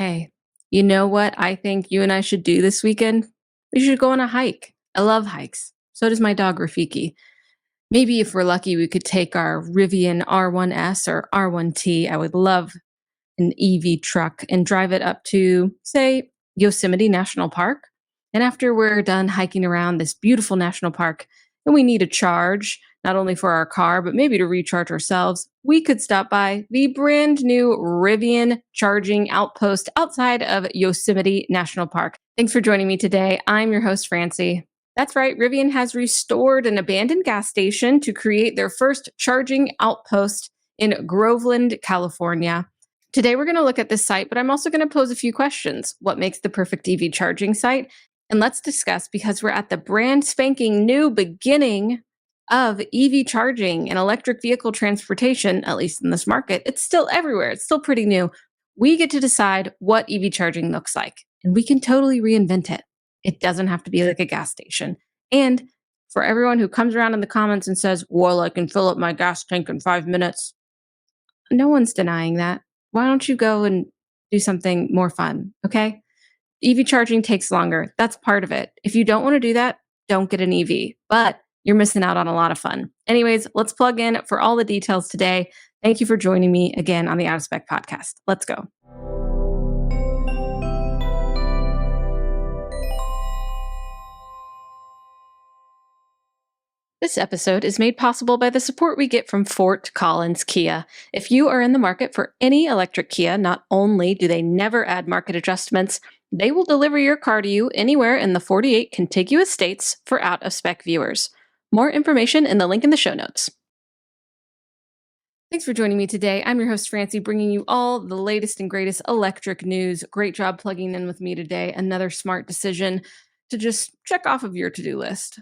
Hey, you know what I think you and I should do this weekend? We should go on a hike. I love hikes. So does my dog Rafiki. Maybe if we're lucky, we could take our Rivian R1S or R1T. I would love an EV truck and drive it up to, say, Yosemite National Park. And after we're done hiking around this beautiful national park and we need a charge, not only for our car, but maybe to recharge ourselves, we could stop by the brand new Rivian charging outpost outside of Yosemite National Park. Thanks for joining me today. I'm your host, Francie. That's right, Rivian has restored an abandoned gas station to create their first charging outpost in Groveland, California. Today, we're going to look at this site, but I'm also going to pose a few questions. What makes the perfect EV charging site? And let's discuss, because we're at the brand spanking new beginning of EV charging and electric vehicle transportation, at least in this market. It's still everywhere. It's still pretty new. We get to decide what EV charging looks like, and we can totally reinvent it. It doesn't have to be like a gas station. And for everyone who comes around in the comments and says, well, I can fill up my gas tank in 5 minutes, no one's denying that. Why don't you go and do something more fun? Okay. EV charging takes longer. That's part of it. If you don't want to do that, don't get an EV, but you're missing out on a lot of fun. Anyways, let's plug in for all the details today. Thank you for joining me again on the Out of Spec podcast. Let's go. This episode is made possible by the support we get from Fort Collins Kia. If you are in the market for any electric Kia, not only do they never add market adjustments, they will deliver your car to you anywhere in the 48 contiguous states for out-of-spec viewers. More information in the link in the show notes. Thanks for joining me today. I'm your host, Francie, bringing you all the latest and greatest electric news. Great job plugging in with me today. Another smart decision to just check off of your to-do list.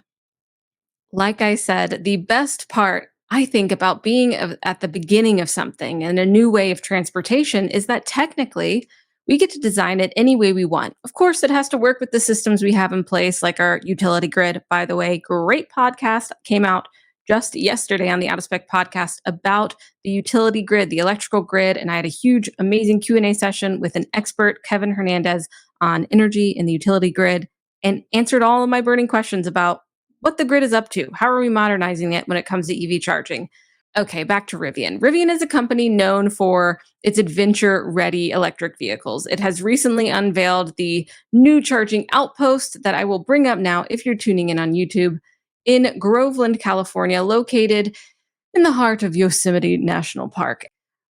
Like I said, the best part, I think, about being at the beginning of something and a new way of transportation is that technically we get to design it any way we want. Of course, it has to work with the systems we have in place, like our utility grid. By the way, great podcast came out just yesterday on the Out of Spec podcast about the utility grid, the electrical grid, and I had a huge, amazing Q&A session with an expert, Kevin Hernandez, on energy and the utility grid, and answered all of my burning questions about what the grid is up to. How are we modernizing it when it comes to EV charging? Okay, back to Rivian. Rivian is a company known for its adventure-ready electric vehicles. It has recently unveiled the new charging outpost that I will bring up now if you're tuning in on YouTube in Groveland, California, located in the heart of Yosemite National Park.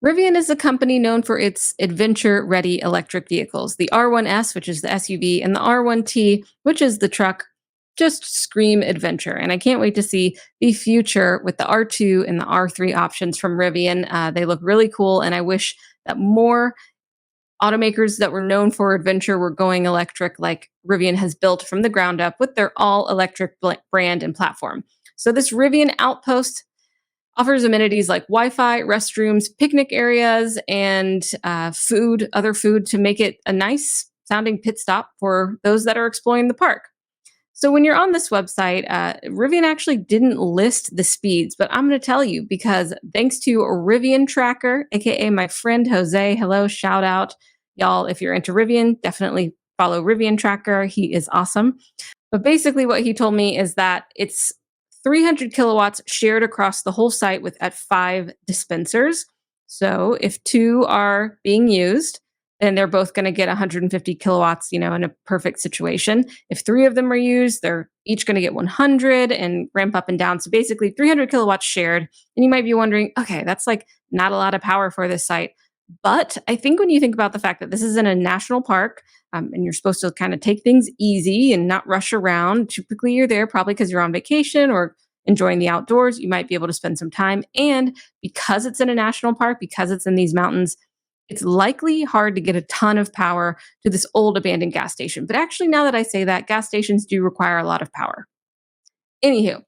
Rivian is a company known for its adventure-ready electric vehicles. The R1S, which is the SUV, and the R1T, which is the truck, just scream adventure. And I can't wait to see the future with the R2 and the R3 options from Rivian. They look really cool. And I wish that more automakers that were known for adventure were going electric, like Rivian has built from the ground up with their all electric brand and platform. So this Rivian Outpost offers amenities like Wi-Fi, restrooms, picnic areas, and other food to make it a nice sounding pit stop for those that are exploring the park. So when you're on this website, Rivian actually didn't list the speeds, but I'm going to tell you because thanks to a Rivian tracker, aka my friend Jose, hello, shout out. Y'all, if you're into Rivian, definitely follow Rivian tracker. He is awesome. But basically what he told me is that it's 300 kilowatts shared across the whole site at 5 dispensers. So if 2 are being used, then they're both going to get 150 kilowatts, in a perfect situation. If 3 of them are used, they're each going to get 100 and ramp up and down. So basically 300 kilowatts shared. And you might be wondering, okay, that's like not a lot of power for this site. But I think when you think about the fact that this is in a national park and you're supposed to kind of take things easy and not rush around, typically you're there probably because you're on vacation or enjoying the outdoors. You might be able to spend some time. And because it's in a national park, because it's in these mountains, it's likely hard to get a ton of power to this old abandoned gas station. But actually, now that I say that, gas stations do require a lot of power. Anywho,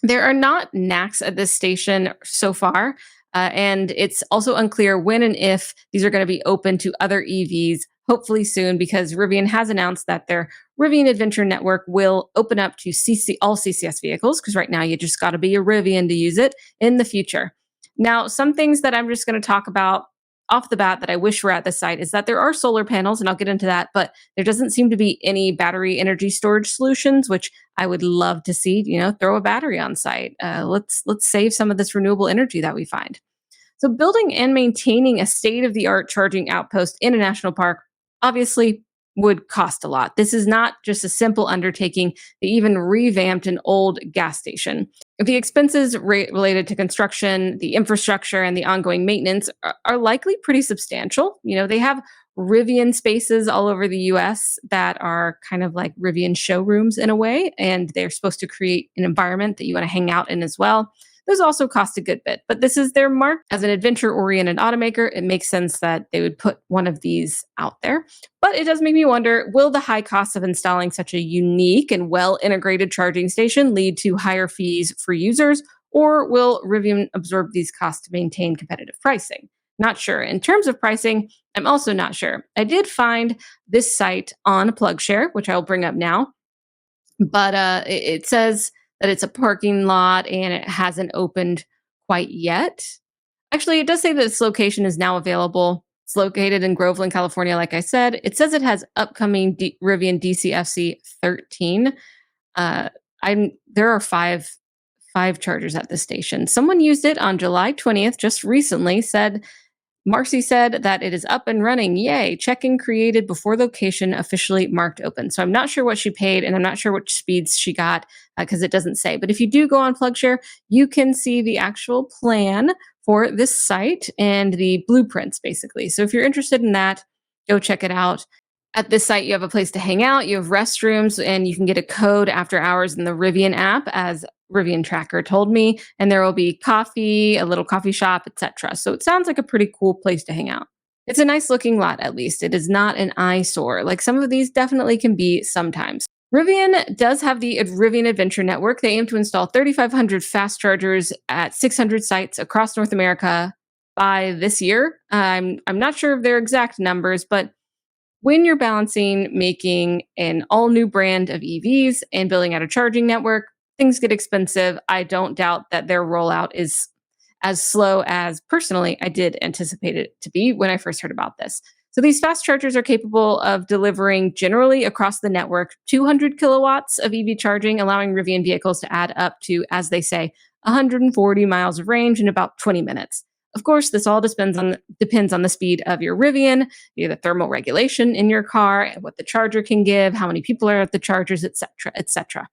there are not NACs at this station so far. And it's also unclear when and if these are going to be open to other EVs, hopefully soon, because Rivian has announced that their Rivian Adventure Network will open up to all CCS vehicles, because right now you just got to be a Rivian to use it in the future. Now, some things that I'm just going to talk about off the bat that I wish were at the site is that there are solar panels, and I'll get into that, but there doesn't seem to be any battery energy storage solutions, which I would love to see. Throw a battery on site. Let's save some of this renewable energy that we find. So, building and maintaining a state of the art charging outpost in a national park obviously would cost a lot. This is not just a simple undertaking. They even revamped an old gas station. The expenses related to construction, the infrastructure, and the ongoing maintenance are likely pretty substantial. They have Rivian spaces all over the US that are kind of like Rivian showrooms in a way, and they're supposed to create an environment that you want to hang out in as well. Those also cost a good bit, but this is their mark as an adventure-oriented automaker. It makes sense that they would put one of these out there. But it does make me wonder, will the high cost of installing such a unique and well-integrated charging station lead to higher fees for users, or will Rivian absorb these costs to maintain competitive pricing? Not sure. In terms of pricing, I'm also not sure. I did find this site on PlugShare, which I'll bring up now, but it says that it's a parking lot and it hasn't opened quite yet. Actually, it does say that its location is now available. It's located in Groveland, California, like I said. It says it has upcoming Rivian DCFC 13. There are five chargers at the station. Someone used it on July 20th, just recently, Marcy said that it is up and running. Yay. Check-in created before location officially marked open. So I'm not sure what she paid, and I'm not sure which speeds she got because it doesn't say. But if you do go on PlugShare, you can see the actual plan for this site and the blueprints, basically. So if you're interested in that, go check it out. At this site, you have a place to hang out, you have restrooms, and you can get a code after hours in the Rivian app, as Rivian Tracker told me, and there will be coffee, a little coffee shop, etc. So it sounds like a pretty cool place to hang out. It's a nice looking lot, at least. It is not an eyesore, like some of these definitely can be sometimes. Rivian does have the Rivian Adventure Network. They aim to install 3,500 fast chargers at 600 sites across North America by this year. I'm not sure of their exact numbers, but when you're balancing making an all new brand of EVs and building out a charging network, things get expensive. I don't doubt that their rollout is as slow as personally I did anticipate it to be when I first heard about this. So these fast chargers are capable of delivering generally across the network 200 kilowatts of EV charging, allowing Rivian vehicles to add up to, as they say, 140 miles of range in about 20 minutes. Of course, this all depends on the speed of your Rivian, the thermal regulation in your car, what the charger can give, how many people are at the chargers, etc., etc.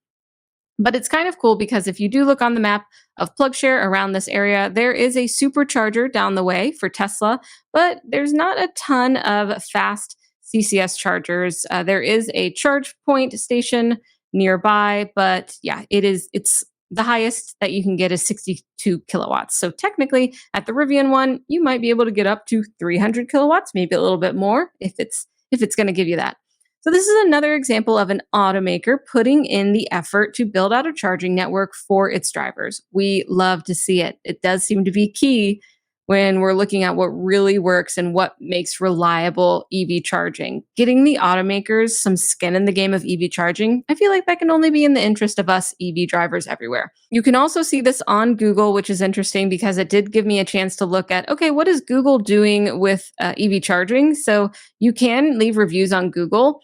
But it's kind of cool because if you do look on the map of PlugShare around this area, there is a supercharger down the way for Tesla, but there's not a ton of fast CCS chargers. There is a charge point station nearby, but yeah, it's the highest that you can get is 62 kilowatts. So technically, at the Rivian one, you might be able to get up to 300 kilowatts, maybe a little bit more if it's going to give you that. So this is another example of an automaker putting in the effort to build out a charging network for its drivers. We love to see it. It does seem to be key when we're looking at what really works and what makes reliable EV charging. Getting the automakers some skin in the game of EV charging, I feel like that can only be in the interest of us EV drivers everywhere. You can also see this on Google, which is interesting because it did give me a chance to look at, okay, what is Google doing with EV charging? So you can leave reviews on Google.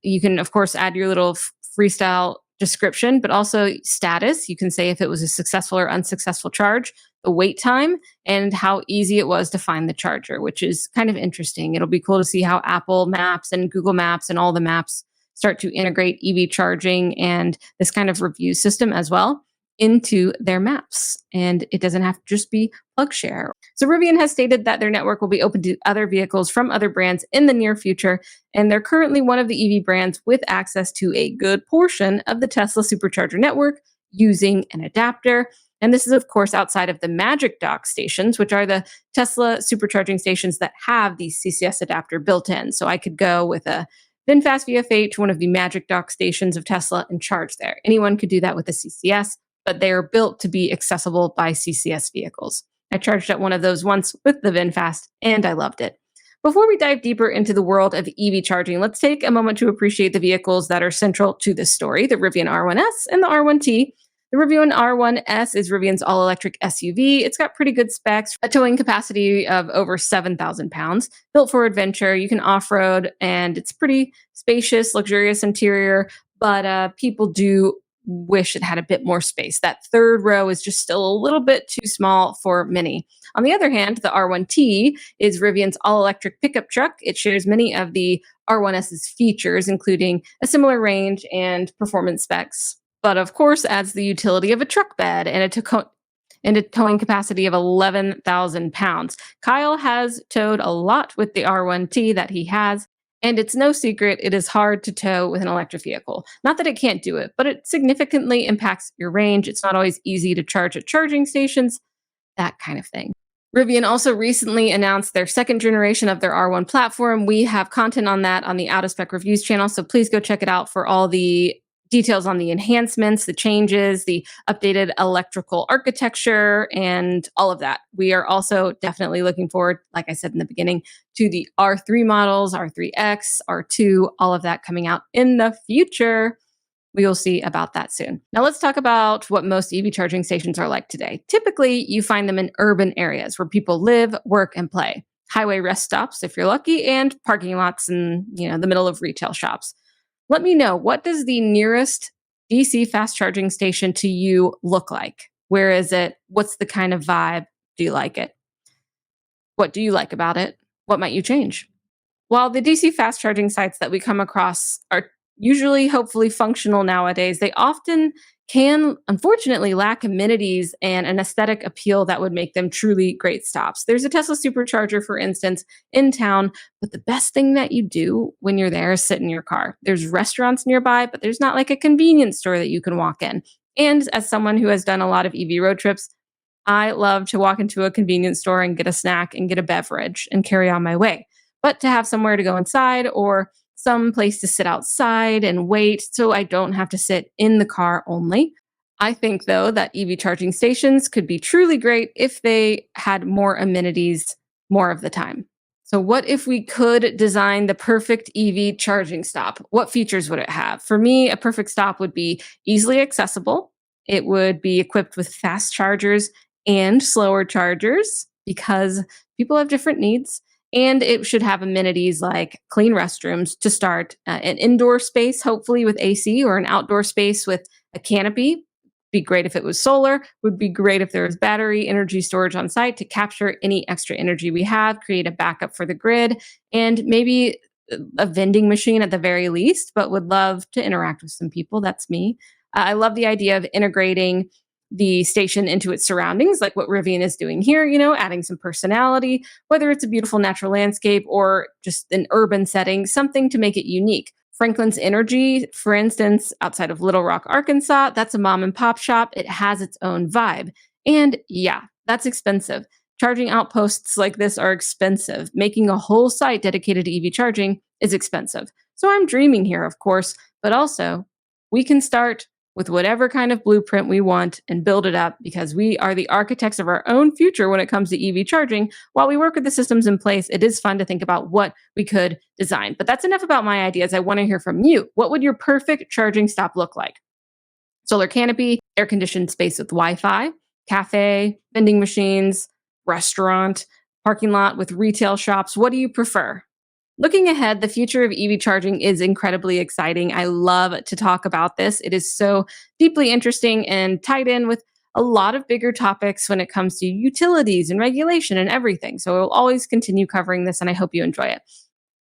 You can, of course, add your little freestyle description, but also status. You can say if it was a successful or unsuccessful charge, the wait time, and how easy it was to find the charger, which is kind of interesting. It'll be cool to see how Apple Maps and Google Maps and all the maps start to integrate EV charging and this kind of review system as well into their maps. And it doesn't have to just be PlugShare. So Rivian has stated that their network will be open to other vehicles from other brands in the near future. And they're currently one of the EV brands with access to a good portion of the Tesla supercharger network using an adapter. And this is, of course, outside of the Magic Dock stations, which are the Tesla supercharging stations that have the CCS adapter built in. So I could go with a VinFast VF8 to one of the Magic Dock stations of Tesla and charge there. Anyone could do that with a CCS, but they are built to be accessible by CCS vehicles. I charged at one of those once with the VinFast, and I loved it. Before we dive deeper into the world of EV charging, let's take a moment to appreciate the vehicles that are central to this story, the Rivian R1S and the R1T. The Rivian R1S is Rivian's all electric SUV. It's got pretty good specs, a towing capacity of over 7,000 pounds, built for adventure. You can off road, and it's pretty spacious, luxurious interior, but people do wish it had a bit more space. That third row is just still a little bit too small for many. On the other hand, the R1T is Rivian's all electric pickup truck. It shares many of the R1S's features, including a similar range and performance specs, but of course adds the utility of a truck bed and a towing capacity of 11,000 pounds. Kyle has towed a lot with the R1T that he has, and it's no secret it is hard to tow with an electric vehicle. Not that it can't do it, but it significantly impacts your range. It's not always easy to charge at charging stations, that kind of thing. Rivian also recently announced their second generation of their R1 platform. We have content on that on the Out of Spec Reviews channel, so please go check it out for all the details on the enhancements, the changes, the updated electrical architecture, and all of that. We are also definitely looking forward, like I said in the beginning, to the R3 models, R3X, R2, all of that coming out in the future. We will see about that soon. Now let's talk about what most EV charging stations are like today. Typically, you find them in urban areas where people live, work, and play. Highway rest stops, if you're lucky, and parking lots in, the middle of retail shops. Let me know, what does the nearest DC fast charging station to you look like? Where is it? What's the kind of vibe? Do you like it? What do you like about it? What might you change? While the DC fast charging sites that we come across are usually hopefully functional nowadays, they often can unfortunately lack amenities and an aesthetic appeal that would make them truly great stops. There's a Tesla supercharger, for instance, in town, but the best thing that you do when you're there is sit in your car. There's restaurants nearby, but there's not like a convenience store that you can walk in. And as someone who has done a lot of EV road trips, I love to walk into a convenience store and get a snack and get a beverage and carry on my way. But to have somewhere to go inside or some place to sit outside and wait so I don't have to sit in the car only. I think, though, that EV charging stations could be truly great if they had more amenities more of the time. So, what if we could design the perfect EV charging stop? What features would it have? For me, a perfect stop would be easily accessible. It would be equipped with fast chargers and slower chargers because people have different needs. And it should have amenities like clean restrooms to start, an indoor space, hopefully with AC, or an outdoor space with a canopy. Be great if it was solar, would be great if there was battery energy storage on site to capture any extra energy we have, create a backup for the grid, and maybe a vending machine at the very least, but would love to interact with some people. That's me. I love the idea of integrating the station into its surroundings, like what Rivian is doing here, adding some personality, whether it's a beautiful natural landscape or just an urban setting, something to make it unique. Franklin's Energy, for instance, outside of Little Rock, Arkansas, that's a mom and pop shop. It has its own vibe. And yeah, that's expensive. Charging outposts like this are expensive. Making a whole site dedicated to EV charging is expensive. So I'm dreaming here, of course, but also we can start with whatever kind of blueprint we want and build it up because we are the architects of our own future when it comes to EV charging. While we work with the systems in place, it is fun to think about what we could design. But that's enough about my ideas. I want to hear from you. What would your perfect charging stop look like? Solar canopy, air-conditioned space with Wi-Fi, cafe, vending machines, restaurant, parking lot with retail shops. What do you prefer? Looking ahead, the future of EV charging is incredibly exciting. I love to talk about this. It is so deeply interesting and tied in with a lot of bigger topics when it comes to utilities and regulation and everything. So we'll always continue covering this, and I hope you enjoy it.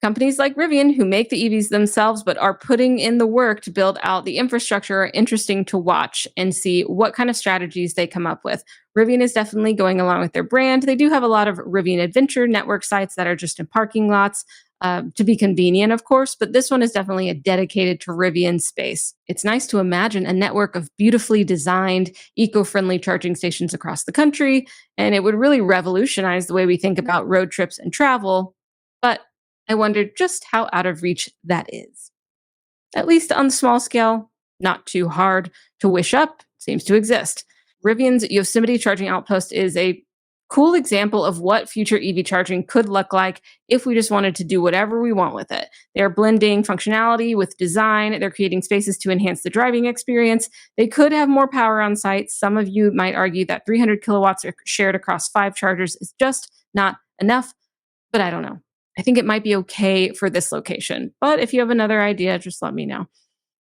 Companies like Rivian, who make the EVs themselves but are putting in the work to build out the infrastructure, are interesting to watch and see what kind of strategies they come up with. Rivian is definitely going along with their brand. They do have a lot of Rivian Adventure network sites that are just in parking lots. To be convenient, of course, but this one is definitely a dedicated to Rivian space. It's nice to imagine a network of beautifully designed, eco-friendly charging stations across the country, and it would really revolutionize the way we think about road trips and travel. But I wondered just how out of reach that is. At least on the small scale, not too hard to wish up, seems to exist. Rivian's Yosemite charging outpost is a Cool example of what future EV charging could look like if we just wanted to do whatever we want with it. They're blending functionality with design, they're creating spaces to enhance the driving experience. They could have more power on site. Some of you might argue that 300 kilowatts are shared across 5 chargers is just not enough, but I don't know. I think it might be okay for this location. But if you have another idea, just let me know.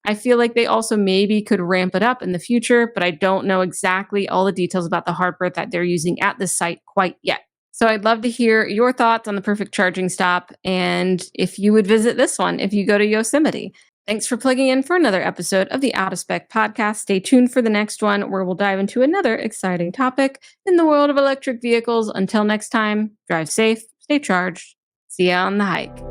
I feel like they also maybe could ramp it up in the future, but I don't know exactly all the details about the hardware that they're using at this site quite yet. So I'd love to hear your thoughts on the perfect charging stop and if you would visit this one if you go to Yosemite. Thanks for plugging in for another episode of the Out of Spec podcast. Stay tuned for the next one where we'll dive into another exciting topic in the world of electric vehicles. Until next time, drive safe, stay charged. See ya on the hike.